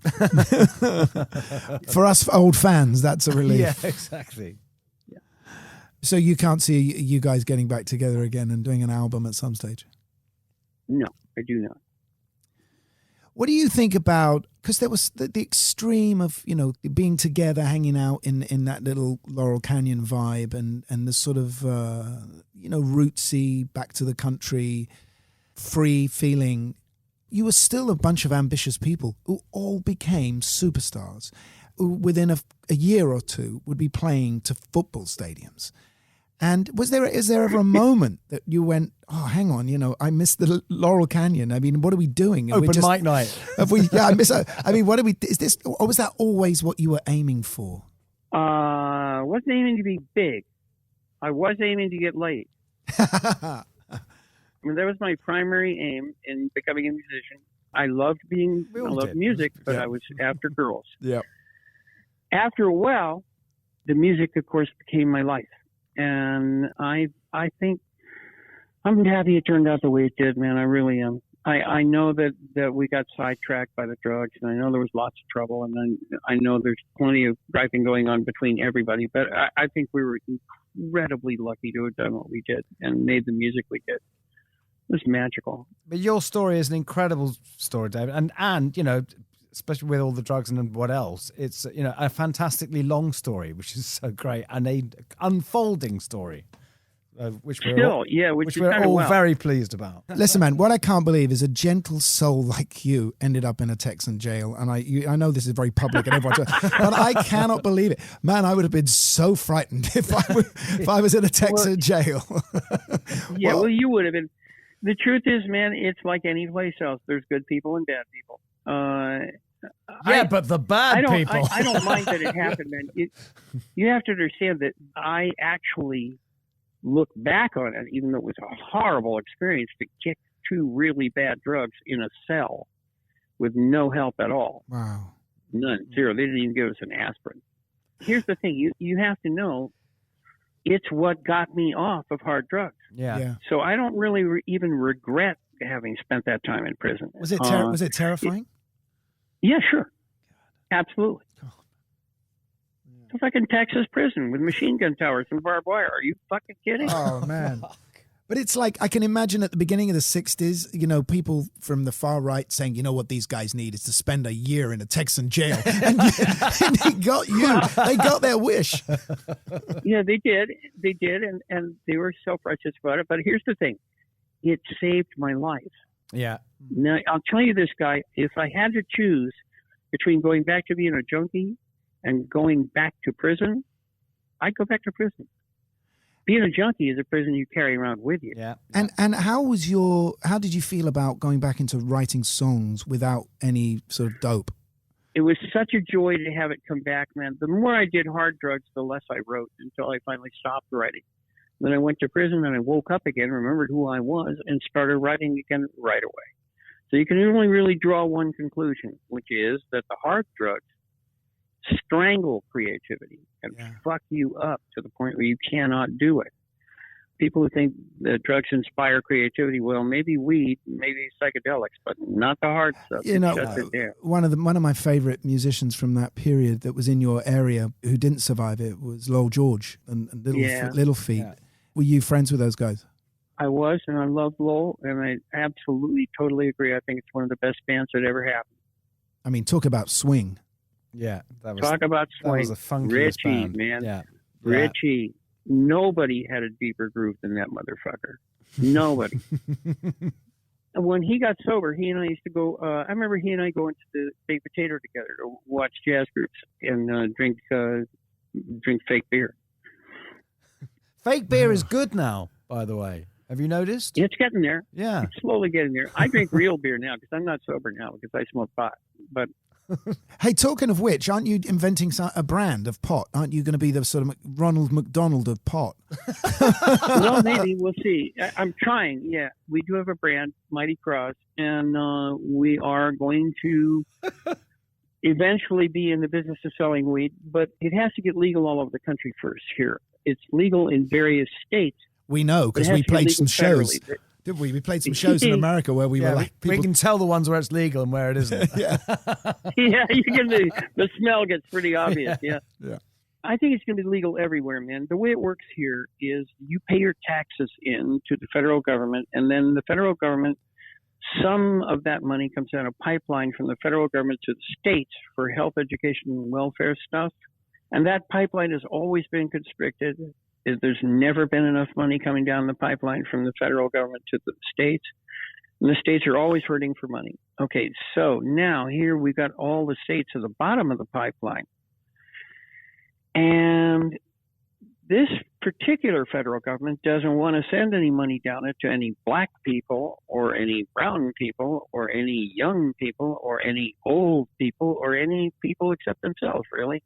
For us old fans, that's a relief. Yeah, exactly. Yeah. So you can't see you guys getting back together again and doing an album at some stage? No, I do not. What do you think about, because there was the extreme of, you know, being together, hanging out in that little Laurel Canyon vibe and the sort of, you know, rootsy, back to the country, free feeling. You were still a bunch of ambitious people who all became superstars who within a year or two would be playing to football stadiums. And is there ever a moment that you went, oh, hang on, you know, I missed the Laurel Canyon. I mean, what are we doing? Open mic night. I mean, what are we, is this, or was that always what you were aiming for? I wasn't aiming to be big. I was aiming to get laid. I mean, that was my primary aim in becoming a musician. I loved music, but I was after girls. Yeah. After a while, the music, of course, became my life. And I think I'm happy it turned out the way it did, man. I really am. I know that we got sidetracked by the drugs, and I know there was lots of trouble, and then I know there's plenty of griping going on between everybody, but I think we were incredibly lucky to have done what we did and made the music we did. It was magical. But your story is an incredible story, David. And you know, especially with all the drugs and what else, it's, you know, a fantastically long story, which is so great, and a unfolding story, which we're all very pleased about. Listen, man, what I can't believe is a gentle soul like you ended up in a Texan jail. And I know this is very public and everyone, but I cannot believe it. Man, I would have been so frightened if I was in a Texan jail. Yeah, well, you would have been. The truth is, man, it's like any place else. There's good people and bad people. But the bad people. I don't mind that it happened, man. You have to understand that I actually look back on it, even though it was a horrible experience to kick 2 really bad drugs in a cell with no help at all. Wow. None. Zero. They didn't even give us an aspirin. Here's the thing. You have to know, it's what got me off of hard drugs. Yeah. So I don't really even regret having spent that time in prison. Was it terrifying? Yeah, sure. Absolutely. It's a fucking Texas prison with machine gun towers and barbed wire. Are you fucking kidding? Oh, man. But it's like, I can imagine at the beginning of the 60s, you know, people from the far right saying, you know what these guys need is to spend a year in a Texan jail. And he got you. They got their wish. Yeah, they did. They did. And they were self-righteous about it. But here's the thing. It saved my life. Yeah. Now, I'll tell you this, Guy. If I had to choose between going back to being a junkie and going back to prison, I'd go back to prison. Being a junkie is a prison you carry around with you. Yeah. And how did you feel about going back into writing songs without any sort of dope? It was such a joy to have it come back, man. The more I did hard drugs, the less I wrote until I finally stopped writing. Then I went to prison and I woke up again, remembered who I was, and started writing again right away. So you can only really draw one conclusion, which is that the hard drugs strangle creativity and fuck you up to the point where you cannot do it. People who think that drugs inspire creativity, well, maybe weed, maybe psychedelics, but not the hard stuff. You know, one of my favorite musicians from that period that was in your area who didn't survive it was Lowell George and Little Feat. Yeah. Were you friends with those guys? I was, and I love Lowell, and I absolutely, totally agree. I think it's one of the best bands that ever happened. I mean, talk about swing. Yeah, talk about swing. That was a funky Richie, band. Man. Yeah. Richie. Nobody had a deeper groove than that motherfucker. Nobody. When he got sober, he and I used to go. I remember he and I going to the Baked Potato together to watch jazz groups and drink fake beer. Fake beer is good now, by the way. Have you noticed? It's getting there. Yeah, it's slowly getting there. I drink real beer now because I'm not sober now because I smoke pot. But hey, talking of which, aren't you inventing a brand of pot? Aren't you going to be the sort of Ronald McDonald of pot? Well, maybe. We'll see. I'm trying. Yeah, we do have a brand, Mighty Cross, and we are going to eventually be in the business of selling weed, but it has to get legal all over the country first here. It's legal in various states. We know because we played some shows. Did we? We played some shows in America where we were like, we can tell the ones where it's legal and where it isn't. Yeah, you can. The smell gets pretty obvious. Yeah. I think it's going to be legal everywhere, man. The way it works here is you pay your taxes in to the federal government, and then the federal government, some of that money comes down a pipeline from the federal government to the states for health, education, and welfare stuff. And that pipeline has always been constricted. There's never been enough money coming down the pipeline from the federal government to the states. And the states are always hurting for money. Okay, so now here we've got all the states at the bottom of the pipeline. And this particular federal government doesn't want to send any money down it to any black people or any brown people or any young people or any old people or any people except themselves, really.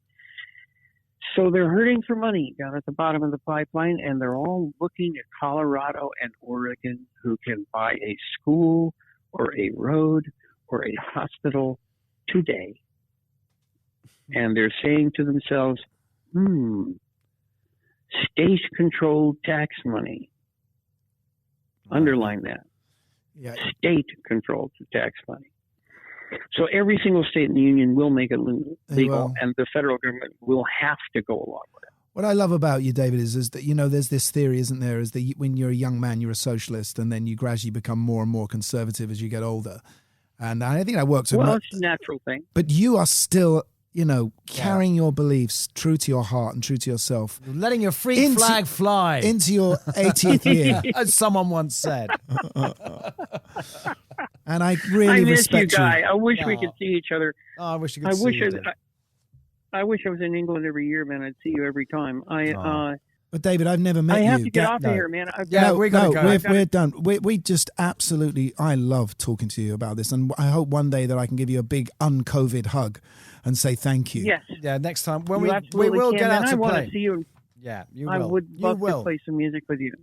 So they're hurting for money down at the bottom of the pipeline, and they're all looking at Colorado and Oregon, who can buy a school or a road or a hospital today. And they're saying to themselves, state-controlled tax money. Underline that. Yeah. State-controlled tax money. So every single state in the union will make it legal, and the federal government will have to go along with it. What I love about you, David, is that, you know, there's this theory, isn't there, is that when you're a young man, you're a socialist, and then you gradually become more and more conservative as you get older. And I think that works. Well, it's a natural thing. But you are still, you know, carrying your beliefs true to your heart and true to yourself. Letting your freak flag fly. Into your 80th year. As someone once said. And I really respect you, Guy. I wish we could see each other. Oh, I wish you could see you. I wish I was in England every year, man. I'd see you every time. But David, I've never met you. I have to get off of here, man. We're done. We just absolutely, I love talking to you about this. And I hope one day that I can give you a big un-COVID hug and say thank you. Yes. Yeah, next time. When we will get out to I play. want to see you. Yeah, you will. I would love to play some music with you.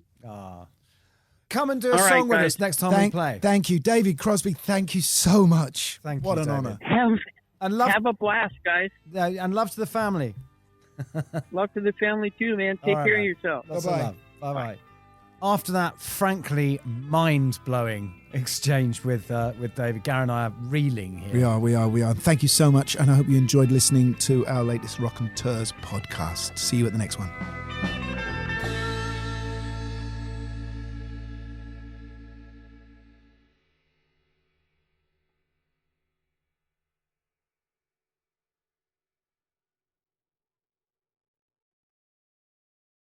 Come and do a song with us next time we play. Thank you. David Crosby, thank you so much. Thank you, what an honor. Have a blast, guys. And love to the family. Love to the family, too, man. Take care of yourself. Bye-bye. Bye-bye. After that, frankly, mind-blowing exchange with David, Gary and I are reeling here. We are. Thank you so much, and I hope you enjoyed listening to our latest Rockonteurs podcast. See you at the next one.